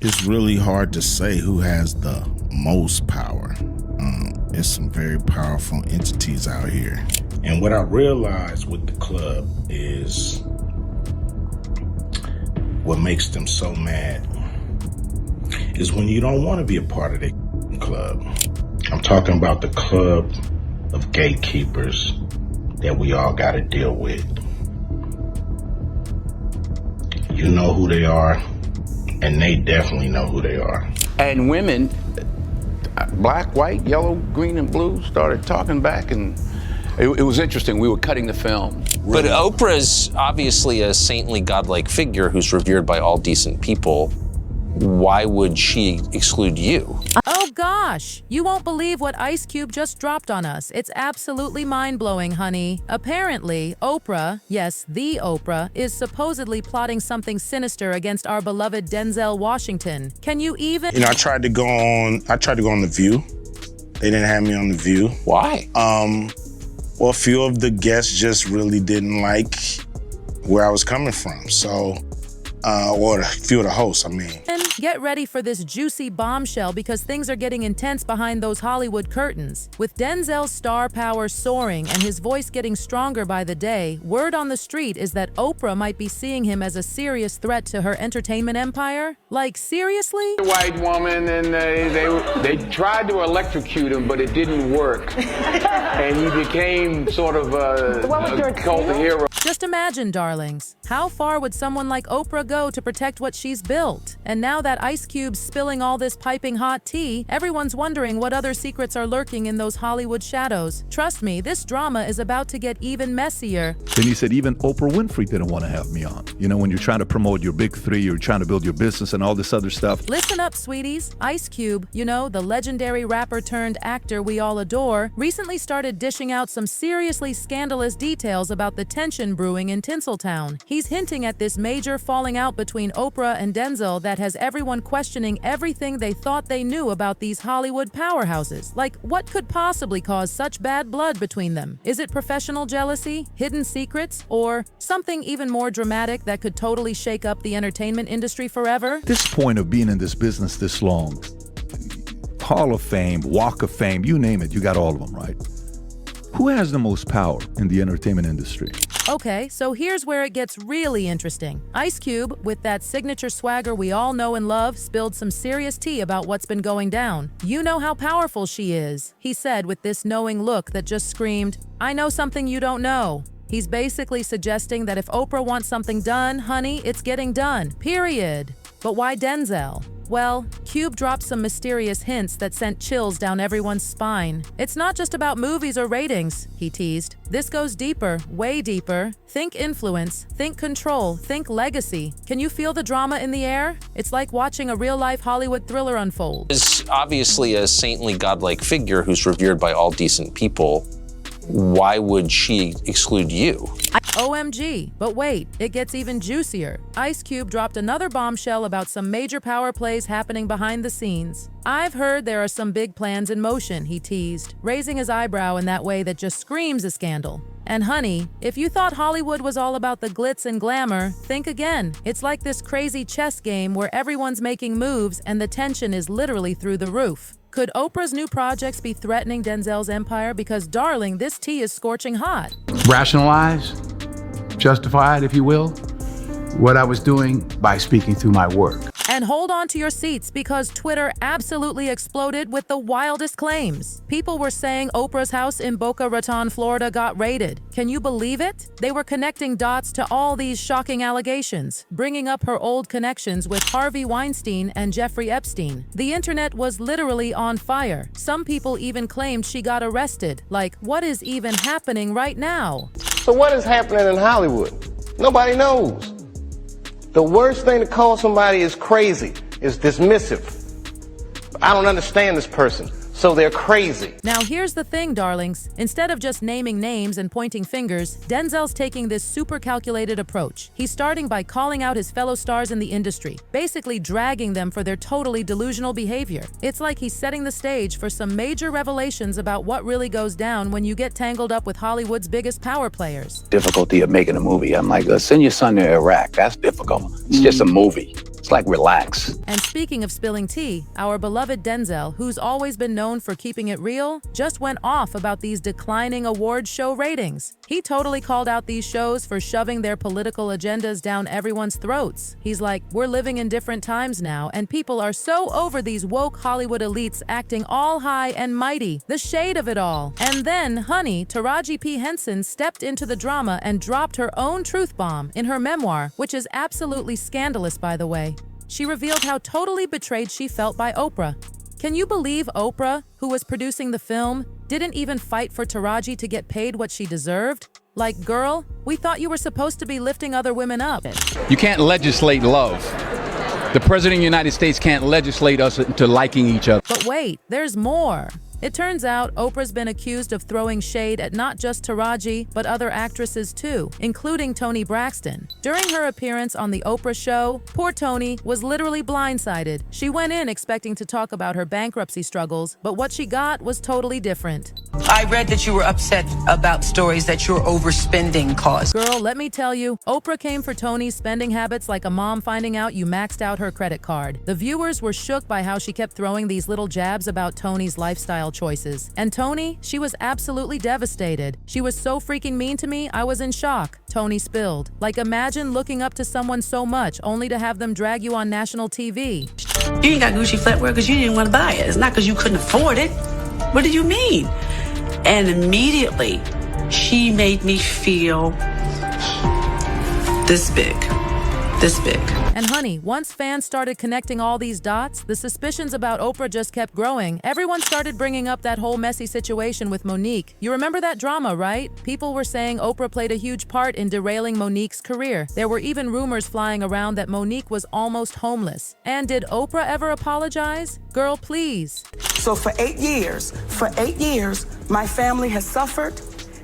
It's really hard to say who has the most power. There's some very powerful entities out here. And what I realized with the club is what makes them so mad is when you don't want to be a part of the club. I'm talking about the club of gatekeepers that we all got to deal with. You know who they are, and they definitely know who they are. And women, black, white, yellow, green, and blue, started talking back, and it was interesting. We were cutting the film. But Oprah's obviously a saintly, godlike figure who's revered by all decent people. Why would she exclude you? Oh gosh, you won't believe what Ice Cube just dropped on us. It's absolutely mind-blowing, honey. Apparently, Oprah, yes, the Oprah, is supposedly plotting something sinister against our beloved Denzel Washington. Can you even— I tried to go on The View. They didn't have me on The View. Why? Well, a few of the guests just really didn't like where I was coming from. So, or a few of the hosts, I mean. And get ready for this juicy bombshell because things are getting intense behind those Hollywood curtains. With Denzel's star power soaring and his voice getting stronger by the day, word on the street is that Oprah might be seeing him as a serious threat to her entertainment empire. Like, seriously? White woman, and they tried to electrocute him, but it didn't work. And he became sort of a cult hero. Just imagine, darlings, how far would someone like Oprah go to protect what she's built? And now that Ice Cube's spilling all this piping hot tea, everyone's wondering what other secrets are lurking in those Hollywood shadows. Trust me, this drama is about to get even messier. Then he said even Oprah Winfrey didn't want to have me on. You know, when you're trying to promote your big three, you're trying to build your business and all this other stuff. Listen up, sweeties. Ice Cube, you know, the legendary rapper turned actor we all adore, recently started dishing out some seriously scandalous details about the tension brewing in Tinseltown. He's hinting at this major falling out between Oprah and Denzel that has everyone questioning everything they thought they knew about these Hollywood powerhouses. Like, what could possibly cause such bad blood between them? Is it professional jealousy, hidden secrets, or something even more dramatic that could totally shake up the entertainment industry forever? This point of being in this business this long, Hall of Fame, Walk of Fame, you name it, you got all of them, right? Who has the most power in the entertainment industry? Okay, so here's where it gets really interesting. Ice Cube, with that signature swagger we all know and love, spilled some serious tea about what's been going down. You know how powerful she is, he said with this knowing look that just screamed, I know something you don't know. He's basically suggesting that if Oprah wants something done, honey, it's getting done, period. But why Denzel? Well, Cube dropped some mysterious hints that sent chills down everyone's spine. It's not just about movies or ratings, he teased. This goes deeper, way deeper. Think influence, think control, think legacy. Can you feel the drama in the air? It's like watching a real-life Hollywood thriller unfold. Is obviously a saintly, godlike figure who's revered by all decent people. Why would she exclude you? OMG, but wait, it gets even juicier. Ice Cube dropped another bombshell about some major power plays happening behind the scenes. I've heard there are some big plans in motion, he teased, raising his eyebrow in that way that just screams a scandal. And honey, if you thought Hollywood was all about the glitz and glamour, think again. It's like this crazy chess game where everyone's making moves and the tension is literally through the roof. Could Oprah's new projects be threatening Denzel's empire? Because, darling, this tea is scorching hot. Rationalize, justify it, if you will, what I was doing by speaking through my work. And hold on to your seats because Twitter absolutely exploded with the wildest claims. People were saying Oprah's house in Boca Raton, Florida got raided. Can you believe it? They were connecting dots to all these shocking allegations, bringing up her old connections with Harvey Weinstein and Jeffrey Epstein. The internet was literally on fire. Some people even claimed she got arrested. Like, what is even happening right now? So what is happening in Hollywood? Nobody knows. The worst thing to call somebody is crazy, is dismissive. I don't understand this person, so they're crazy. Now here's the thing, darlings. Instead of just naming names and pointing fingers, Denzel's taking this super calculated approach. He's starting by calling out his fellow stars in the industry, basically dragging them for their totally delusional behavior. It's like he's setting the stage for some major revelations about what really goes down when you get tangled up with Hollywood's biggest power players. Difficulty of making a movie. I'm like, send your son to Iraq. That's difficult. It's just a movie. It's like, relax. And speaking of spilling tea, our beloved Denzel, who's always been known for keeping it real, just went off about these declining award show ratings. He totally called out these shows for shoving their political agendas down everyone's throats. He's like, we're living in different times now, and people are so over these woke Hollywood elites acting all high and mighty. The shade of it all. And then, honey, Taraji P. Henson stepped into the drama and dropped her own truth bomb in her memoir, which is absolutely scandalous, by the way. She revealed how totally betrayed she felt by Oprah. Can you believe Oprah, who was producing the film, didn't even fight for Taraji to get paid what she deserved? Like, girl, we thought you were supposed to be lifting other women up. You can't legislate love. The President of the United States can't legislate us into liking each other. But wait, there's more. It turns out Oprah's been accused of throwing shade at not just Taraji, but other actresses too, including Toni Braxton. During her appearance on The Oprah Show, poor Toni was literally blindsided. She went in expecting to talk about her bankruptcy struggles, but what she got was totally different. I read that you were upset about stories that your overspending caused. Girl, let me tell you, Oprah came for Toni's spending habits like a mom finding out you maxed out her credit card. The viewers were shook by how she kept throwing these little jabs about Toni's lifestyle choices. And Toni, she was absolutely devastated. She was so freaking mean to me, I was in shock, Toni spilled. Like, imagine looking up to someone so much only to have them drag you on national TV. You ain't got Gucci flatware because you didn't want to buy it. It's not because you couldn't afford it. What do you mean? And immediately, she made me feel this big. This big. And honey, once fans started connecting all these dots, the suspicions about Oprah just kept growing. Everyone started bringing up that whole messy situation with MoNique. You remember that drama, right? People were saying Oprah played a huge part in derailing MoNique's career. There were even rumors flying around that MoNique was almost homeless. And did Oprah ever apologize? Girl, please. So for 8 years, my family has suffered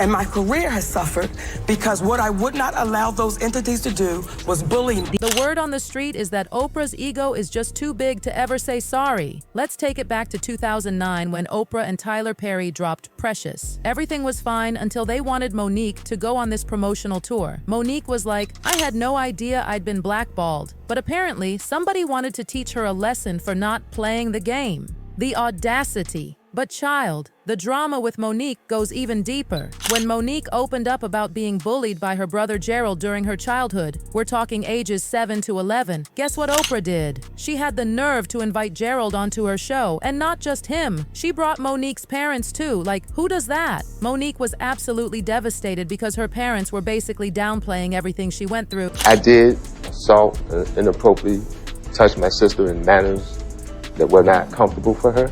and my career has suffered because what I would not allow those entities to do was bully me. The word on the street is that Oprah's ego is just too big to ever say sorry. Let's take it back to 2009 when Oprah and Tyler Perry dropped Precious. Everything was fine until they wanted MoNique to go on this promotional tour. MoNique was like, I had no idea I'd been blackballed. But apparently, somebody wanted to teach her a lesson for not playing the game. The audacity. But child, the drama with MoNique goes even deeper. When MoNique opened up about being bullied by her brother Gerald during her childhood, we're talking ages 7 to 11, guess what Oprah did? She had the nerve to invite Gerald onto her show, and not just him. She brought MoNique's parents too. Like, who does that? MoNique was absolutely devastated because her parents were basically downplaying everything she went through. I did assault and inappropriately touch my sister in manners that were not comfortable for her.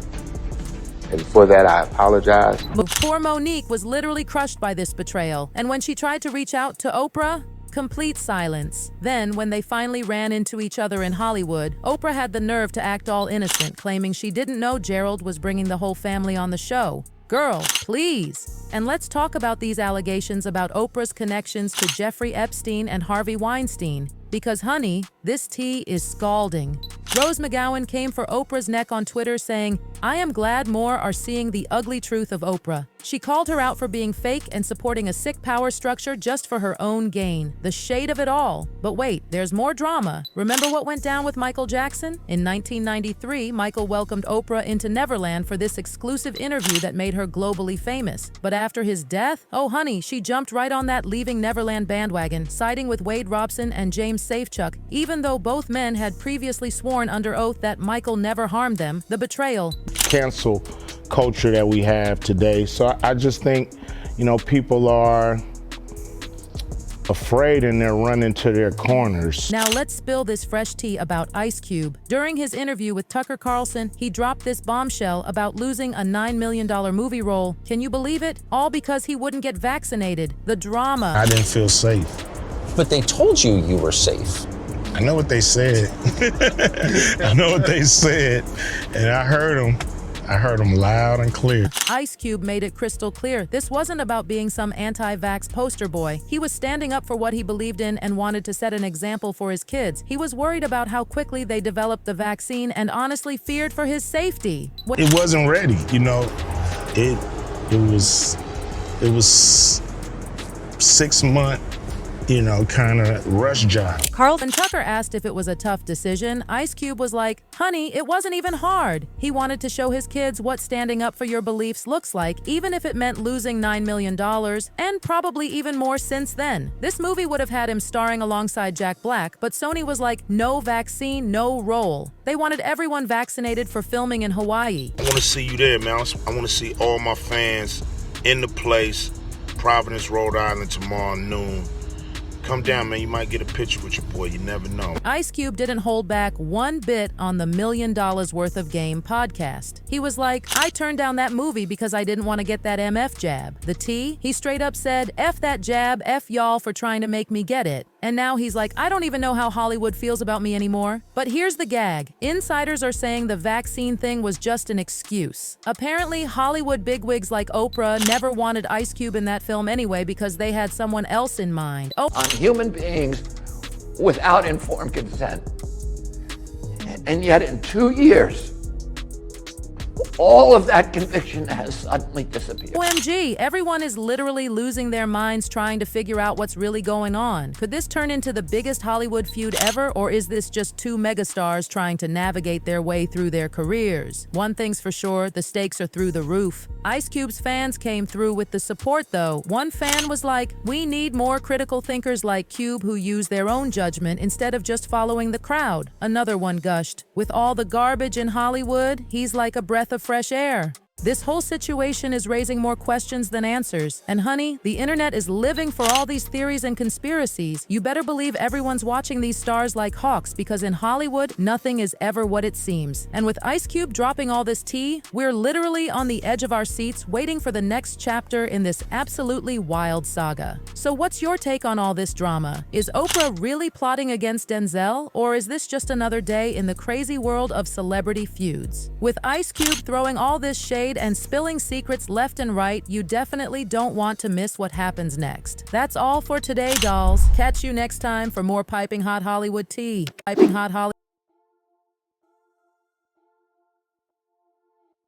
And for that, I apologize. But poor MoNique was literally crushed by this betrayal. And when she tried to reach out to Oprah, complete silence. Then, when they finally ran into each other in Hollywood, Oprah had the nerve to act all innocent, claiming she didn't know Gerald was bringing the whole family on the show. Girl, please. And let's talk about these allegations about Oprah's connections to Jeffrey Epstein and Harvey Weinstein. Because honey, this tea is scalding. Rose McGowan came for Oprah's neck on Twitter saying, I am glad more are seeing the ugly truth of Oprah. She called her out for being fake and supporting a sick power structure just for her own gain. The shade of it all. But wait, there's more drama. Remember what went down with Michael Jackson? In 1993, Michael welcomed Oprah into Neverland for this exclusive interview that made her globally famous. But after his death, oh honey, she jumped right on that Leaving Neverland bandwagon, siding with Wade Robson and James Safechuck, even though both men had previously sworn under oath that Michael never harmed them. The betrayal. Cancel culture that we have today. So I just think, people are afraid and they're running to their corners. Now let's spill this fresh tea about Ice Cube. During his interview with Tucker Carlson, he dropped this bombshell about losing a $9 million movie role. Can you believe it? All because he wouldn't get vaccinated. The drama. I didn't feel safe. But they told you you were safe. I know what they said. I know what they said, and I heard them. I heard them loud and clear. Ice Cube made it crystal clear. This wasn't about being some anti-vax poster boy. He was standing up for what he believed in and wanted to set an example for his kids. He was worried about how quickly they developed the vaccine and honestly feared for his safety. It wasn't ready, It was 6 months kind of rush job. When Tucker asked if it was a tough decision, Ice Cube was like, "Honey, it wasn't even hard." He wanted to show his kids what standing up for your beliefs looks like, even if it meant losing $9 million, and probably even more since then. This movie would have had him starring alongside Jack Black, but Sony was like, no vaccine, no role. They wanted everyone vaccinated for filming in Hawaii. I want to see you there, man. I want to see all my fans in the place, Providence, Rhode Island, tomorrow noon. Come down, man. You might get a picture with your boy. You never know. Ice Cube didn't hold back one bit on the $1 Million Worth of Game podcast. He was like, I turned down that movie because I didn't want to get that MF jab. The T, he straight up said, F that jab, F y'all for trying to make me get it. And now he's like, I don't even know how Hollywood feels about me anymore. But here's the gag. Insiders are saying the vaccine thing was just an excuse. Apparently, Hollywood bigwigs like Oprah never wanted Ice Cube in that film anyway because they had someone else in mind. On human beings without informed consent. And yet in 2 years, all of that conviction has suddenly disappeared. OMG, everyone is literally losing their minds trying to figure out what's really going on. Could this turn into the biggest Hollywood feud ever, or is this just two megastars trying to navigate their way through their careers? One thing's for sure, the stakes are through the roof. Ice Cube's fans came through with the support though. One fan was like, we need more critical thinkers like Cube who use their own judgment instead of just following the crowd. Another one gushed, with all the garbage in Hollywood, he's like a breath of fresh air. This whole situation is raising more questions than answers. And honey, the internet is living for all these theories and conspiracies. You better believe everyone's watching these stars like hawks because in Hollywood, nothing is ever what it seems. And with Ice Cube dropping all this tea, we're literally on the edge of our seats waiting for the next chapter in this absolutely wild saga. So what's your take on all this drama? Is Oprah really plotting against Denzel, or is this just another day in the crazy world of celebrity feuds? With Ice Cube throwing all this shade and spilling secrets left and right, you definitely don't want to miss what happens next. That's all for today, dolls. Catch you next time for more Piping Hot Hollywood tea. Piping Hot Hollywood.